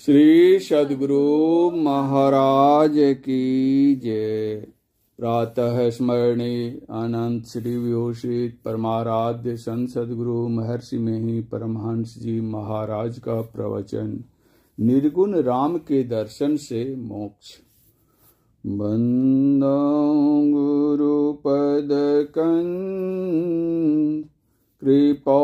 श्री सद्गुरु महाराज की जय। प्रातः स्मरणीय अनंत श्री विभूषित परमाराध्य संत सद्गुरु महर्षि मेहि परमहंस जी महाराज का प्रवचन। निर्गुण राम के दर्शन से मोक्ष। बंदो गुरु पद कंद कृपा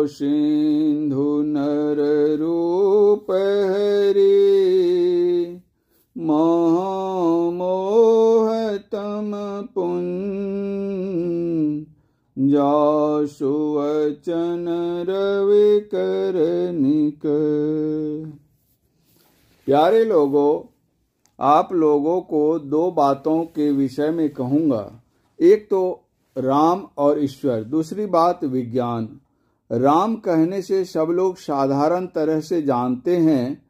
सिंधु नर रूप हरि महामोह तम पुन जासु वचन रवि कर निक। प्यारे लोगों, आप लोगों को दो बातों के विषय में कहूंगा। एक तो राम और ईश्वर, दूसरी बात विज्ञान। राम कहने से सब लोग साधारण तरह से जानते हैं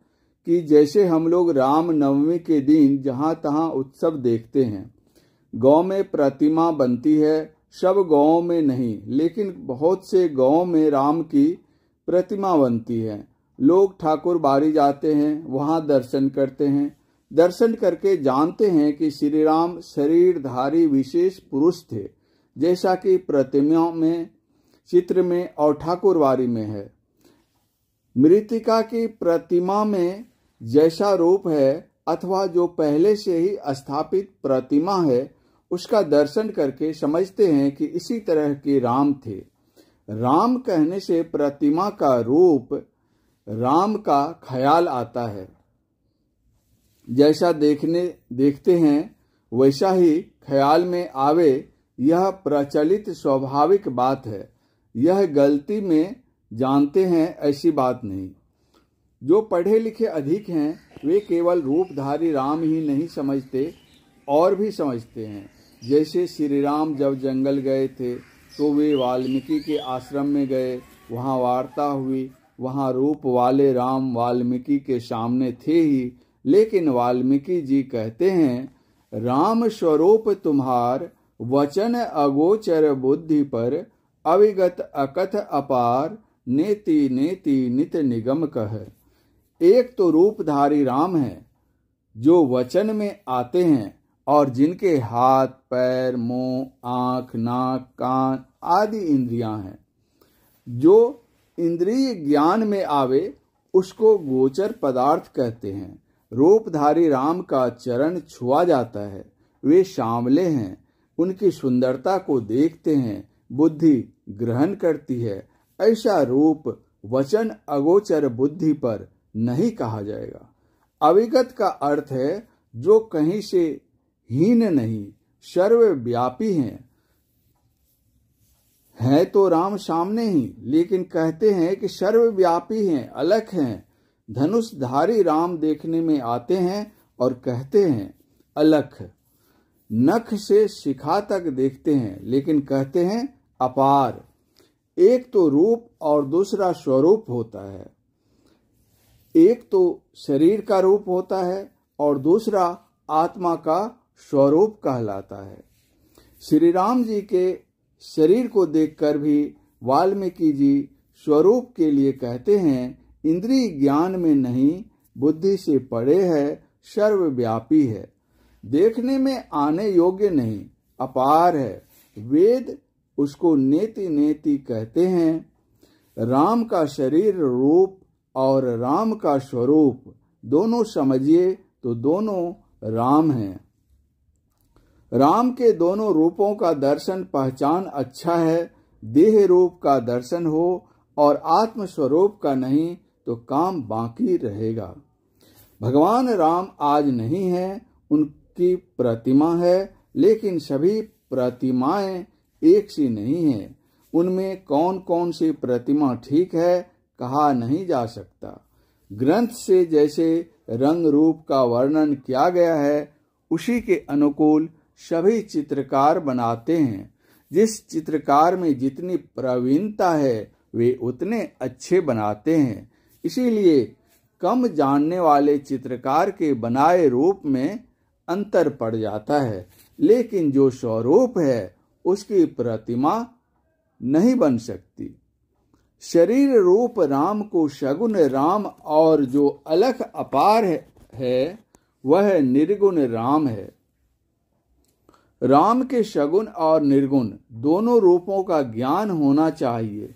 कि जैसे हम लोग राम नवमी के दिन जहां तहां उत्सव देखते हैं, गांव में प्रतिमा बनती है। सब गांवों में नहीं, लेकिन बहुत से गांवों में राम की प्रतिमा बनती है। लोग ठाकुर बाड़ी जाते हैं, वहां दर्शन करते हैं। दर्शन करके जानते हैं कि श्री राम शरीरधारी विशेष पुरुष थे, जैसा कि प्रतिमा में, चित्र में और ठाकुरवाड़ी में है। मृतिका की प्रतिमा में जैसा रूप है अथवा जो पहले से ही स्थापित प्रतिमा है, उसका दर्शन करके समझते हैं कि इसी तरह के राम थे। राम कहने से प्रतिमा का रूप, राम का ख्याल आता है। जैसा देखते हैं वैसा ही ख्याल में आवे, यह प्रचलित स्वाभाविक बात है। यह गलती में जानते हैं ऐसी बात नहीं। जो पढ़े लिखे अधिक हैं वे केवल रूपधारी राम ही नहीं समझते, और भी समझते हैं। जैसे श्री राम जब जंगल गए थे तो वे वाल्मीकि के आश्रम में गए, वहाँ वार्ता हुई। वहाँ रूप वाले राम वाल्मीकि के सामने थे ही, लेकिन वाल्मीकि जी कहते हैं, राम स्वरूप तुम्हार वचन अगोचर बुद्धि पर अविगत अकथ अपार नेति नेति नित निगम कह। एक तो रूपधारी राम है जो वचन में आते हैं और जिनके हाथ पैर मुंह आंख नाक कान आदि इंद्रियां हैं। जो इंद्रिय ज्ञान में आवे उसको गोचर पदार्थ कहते हैं। रूपधारी राम का चरण छुआ जाता है। वे सांवले हैं, उनकी सुंदरता को देखते हैं, बुद्धि ग्रहण करती है। ऐसा रूप वचन अगोचर बुद्धि पर नहीं कहा जाएगा। अविगत का अर्थ है जो कहीं से हीन नहीं, सर्वव्यापी हैं। है तो राम सामने ही, लेकिन कहते हैं कि सर्वव्यापी हैं, अलग हैं। धनुषधारी राम देखने में आते हैं और कहते हैं अलख। नख से शिखा तक देखते हैं, लेकिन कहते हैं अपार। एक तो रूप और दूसरा स्वरूप होता है। एक तो शरीर का रूप होता है और दूसरा आत्मा का स्वरूप कहलाता है। श्री राम जी के शरीर को देखकर भी वाल्मीकि जी स्वरूप के लिए कहते हैं, इंद्रिय ज्ञान में नहीं, बुद्धि से परे है, सर्वव्यापी है, देखने में आने योग्य नहीं, अपार है। वेद उसको नेति नेति कहते हैं। राम का शरीर रूप और राम का स्वरूप दोनों समझिए तो दोनों राम हैं। राम के दोनों रूपों का दर्शन पहचान अच्छा है। देह रूप का दर्शन हो और आत्म स्वरूप का नहीं तो काम बाकी रहेगा। भगवान राम आज नहीं है, उनकी प्रतिमा है, लेकिन सभी प्रतिमाएं एक सी नहीं है। उनमें कौन कौन सी प्रतिमा ठीक है कहा नहीं जा सकता। ग्रंथ से जैसे रंग रूप का वर्णन किया गया है, उसी के अनुकूल सभी चित्रकार बनाते हैं। जिस चित्रकार में जितनी प्रवीणता है वे उतने अच्छे बनाते हैं। इसीलिए कम जानने वाले चित्रकार के बनाए रूप में अंतर पड़ जाता है, लेकिन जो स्वरूप है उसकी प्रतिमा नहीं बन सकती। शरीर रूप राम को सगुण राम और जो अलख अपार है वह निर्गुण राम है। राम के सगुण और निर्गुण दोनों रूपों का ज्ञान होना चाहिए।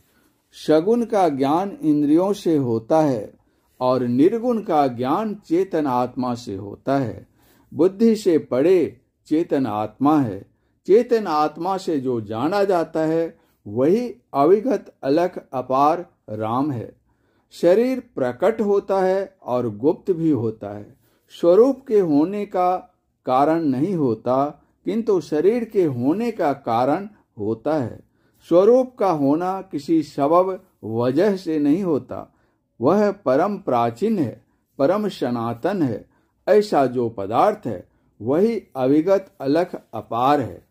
सगुण का ज्ञान इंद्रियों से होता है और निर्गुण का ज्ञान चेतन आत्मा से होता है। बुद्धि से परे चेतन आत्मा है। चेतन आत्मा से जो जाना जाता है वही अविगत अलख अपार राम है। शरीर प्रकट होता है और गुप्त भी होता है। स्वरूप के होने का कारण नहीं होता, किंतु शरीर के होने का कारण होता है। स्वरूप का होना किसी सबब वजह से नहीं होता, वह परम प्राचीन है, परम सनातन है। ऐसा जो पदार्थ है वही अविगत अलख अपार है।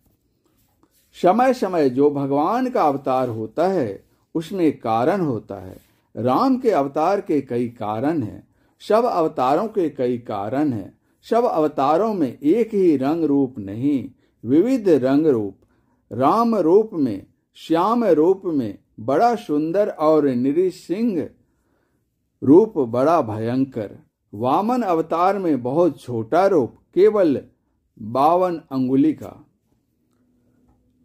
समय समय जो भगवान का अवतार होता है उसमें कारण होता है। राम के अवतार के कई कारण हैं, सब अवतारों के कई कारण हैं। सब अवतारों में एक ही रंग रूप नहीं, विविध रंग रूप। राम रूप में, श्याम रूप में बड़ा सुंदर और नृसिंह रूप बड़ा भयंकर। वामन अवतार में बहुत छोटा रूप, केवल 52 अंगुली का।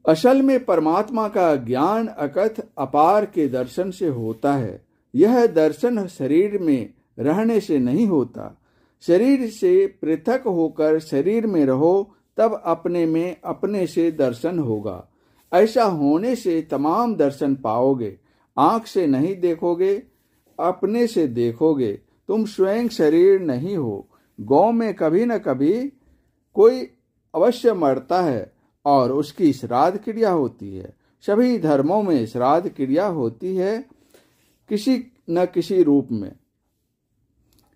असल में परमात्मा का ज्ञान अकथ अपार के दर्शन से होता है। यह दर्शन शरीर में रहने से नहीं होता। शरीर से पृथक होकर शरीर में रहो तब अपने में अपने से दर्शन होगा। ऐसा होने से तमाम दर्शन पाओगे। आंख से नहीं देखोगे, अपने से देखोगे। तुम स्वयं शरीर नहीं हो। गांव में कभी न कभी कोई अवश्य मरता है और उसकी श्राद्ध क्रिया होती है। सभी धर्मों में श्राद्ध क्रिया होती है किसी न किसी रूप में।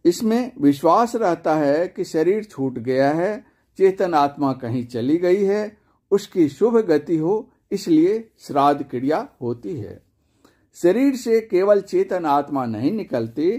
इसमें विश्वास रहता है कि शरीर छूट गया है, चेतन आत्मा कहीं चली गई है, उसकी शुभ गति हो, इसलिए श्राद्ध क्रिया होती है। शरीर से केवल चेतन आत्मा नहीं निकलती।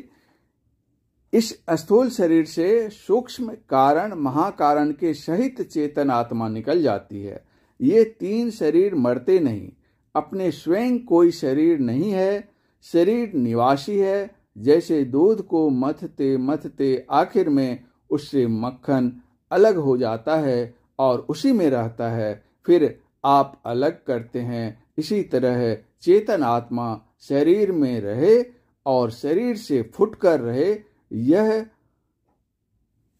इस स्थूल शरीर से सूक्ष्म कारण महाकारण के सहित चेतन आत्मा निकल जाती है। ये 3 शरीर मरते नहीं। अपने स्वयं कोई शरीर नहीं है। शरीर निवासी है। जैसे दूध को मथते मथते आखिर में उससे मक्खन अलग हो जाता है और उसी में रहता है, फिर आप अलग करते हैं। इसी तरह चेतन आत्मा शरीर में रहे और शरीर से फुटकर रहे, यह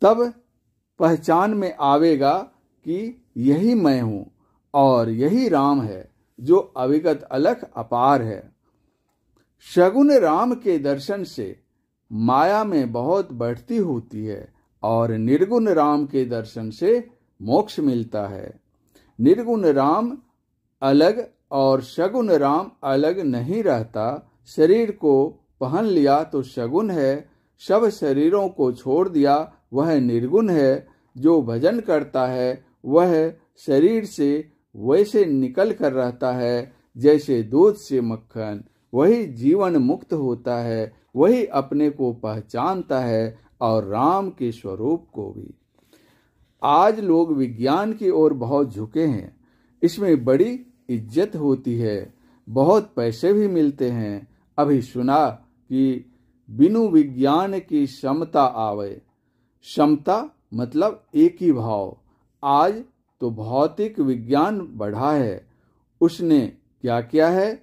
तब पहचान में आवेगा कि यही मैं हूं और यही राम है जो अविगत अलख अपार है। सगुण राम के दर्शन से माया में बहुत बढ़ती होती है और निर्गुण राम के दर्शन से मोक्ष मिलता है। निर्गुण राम अलग और सगुण राम अलग नहीं रहता। शरीर को पहन लिया तो सगुण है, सब शरीरों को छोड़ दिया वह निर्गुण है। जो भजन करता है वह शरीर से वैसे निकल कर रहता है जैसे दूध से मक्खन। वही जीवन मुक्त होता है, वही अपने को पहचानता है और राम के स्वरूप को भी। आज लोग विज्ञान की ओर बहुत झुके हैं। इसमें बड़ी इज्जत होती है, बहुत पैसे भी मिलते हैं। अभी सुना कि बिनु विज्ञान की समता आवे। समता मतलब एक ही भाव। आज तो भौतिक विज्ञान बढ़ा है। उसने क्या किया है?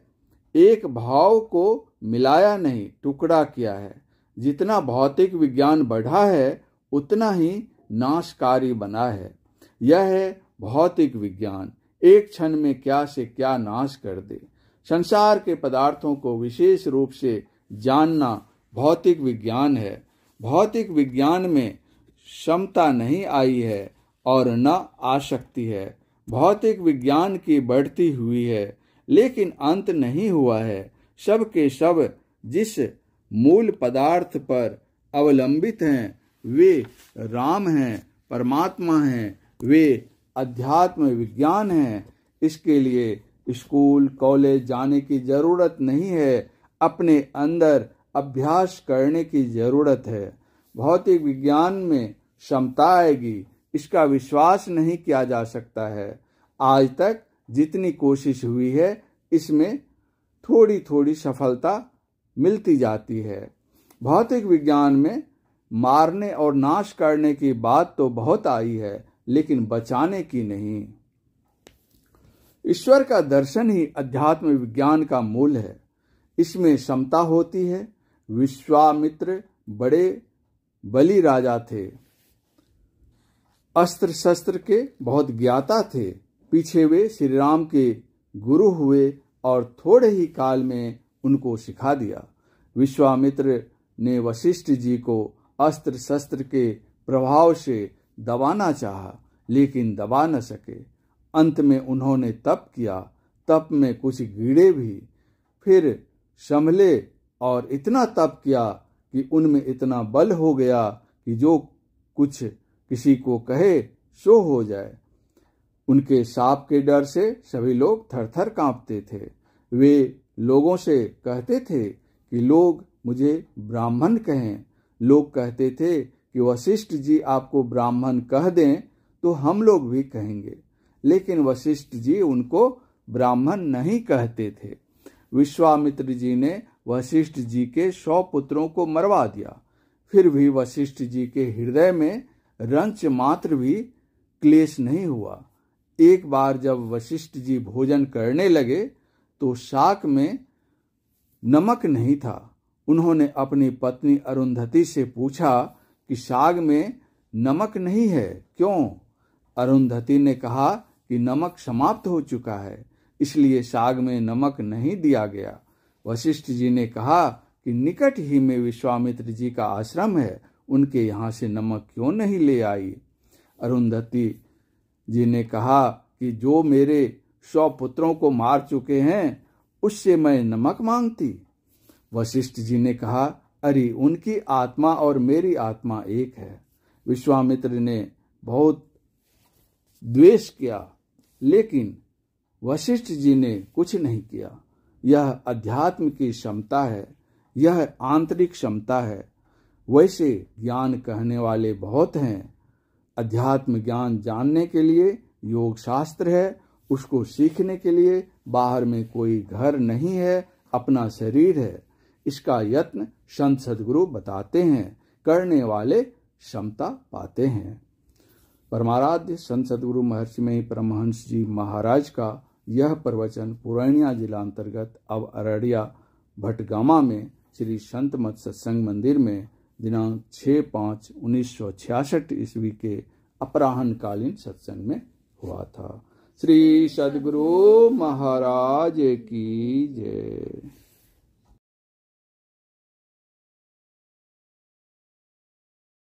एक भाव को मिलाया नहीं, टुकड़ा किया है। जितना भौतिक विज्ञान बढ़ा है उतना ही नाशकारी बना है। यह है भौतिक विज्ञान। एक क्षण में क्या से क्या नाश कर दे। संसार के पदार्थों को विशेष रूप से जानना भौतिक विज्ञान है। भौतिक विज्ञान में क्षमता नहीं आई है और न आ सकती है। भौतिक विज्ञान की बढ़ती हुई है, लेकिन अंत नहीं हुआ है। सब के सब जिस मूल पदार्थ पर अवलंबित हैं वे राम हैं, परमात्मा हैं, वे अध्यात्म विज्ञान हैं। इसके लिए स्कूल कॉलेज जाने की जरूरत नहीं है, अपने अंदर अभ्यास करने की जरूरत है। भौतिक विज्ञान में क्षमता आएगी, इसका विश्वास नहीं किया जा सकता है। आज तक जितनी कोशिश हुई है इसमें थोड़ी थोड़ी सफलता मिलती जाती है। भौतिक विज्ञान में मारने और नाश करने की बात तो बहुत आई है, लेकिन बचाने की नहीं। ईश्वर का दर्शन ही अध्यात्म विज्ञान का मूल है। इसमें समता होती है। विश्वामित्र बड़े बली राजा थे, अस्त्र शस्त्र के बहुत ज्ञाता थे। पीछे वे श्री राम के गुरु हुए और थोड़े ही काल में उनको सिखा दिया। विश्वामित्र ने वशिष्ठ जी को अस्त्र शस्त्र के प्रभाव से दबाना चाहा, लेकिन दबा न सके। अंत में उन्होंने तप किया। तप में कुछ कीड़े भी फिर संभले और इतना तप किया कि उनमें इतना बल हो गया कि जो कुछ किसी को कहे सो हो जाए। उनके साप के डर से सभी लोग थरथर कांपते थे। वे लोगों से कहते थे कि लोग मुझे ब्राह्मण कहें। लोग कहते थे कि वशिष्ठ जी आपको ब्राह्मण कह दें तो हम लोग भी कहेंगे, लेकिन वशिष्ठ जी उनको ब्राह्मण नहीं कहते थे। विश्वामित्र जी ने वशिष्ठ जी के 100 पुत्रों को मरवा दिया। फिर भी वशिष्ठ जी के हृदय में रंच मात्र भी क्लेश नहीं हुआ। एक बार जब वशिष्ठ जी भोजन करने लगे तो शाक में नमक नहीं था। उन्होंने अपनी पत्नी अरुंधति से पूछा कि साग में नमक नहीं है, क्यों? अरुंधति ने कहा कि नमक समाप्त हो चुका है, इसलिए साग में नमक नहीं दिया गया। वशिष्ठ जी ने कहा कि निकट ही में विश्वामित्र जी का आश्रम है, उनके यहाँ से नमक क्यों नहीं ले आई? अरुंधति जी ने कहा कि जो मेरे 100 पुत्रों को मार चुके हैं उससे मैं नमक मांगती। वशिष्ठ जी ने कहा, अरे उनकी आत्मा और मेरी आत्मा एक है। विश्वामित्र ने बहुत द्वेष किया, लेकिन वशिष्ठ जी ने कुछ नहीं किया। यह अध्यात्म की क्षमता है, यह आंतरिक क्षमता है। वैसे ज्ञान कहने वाले बहुत हैं। अध्यात्म ज्ञान जानने के लिए योग शास्त्र है, उसको सीखने के लिए बाहर में कोई घर नहीं है, अपना शरीर है। इसका यत्न संत सद्गुरु बताते हैं, करने वाले क्षमता पाते हैं। परमाराध्य संत सद्गुरु महर्षि मही परमहंस जी महाराज का यह प्रवचन पूर्णिया जिला अंतर्गत अब अररिया भटगामा में श्री संत मत सत्संग मंदिर में दिनांक 6/5/1966 ईस्वी के अपराह्न कालीन सत्संग में हुआ था। श्री सद्गुरु महाराज की जय।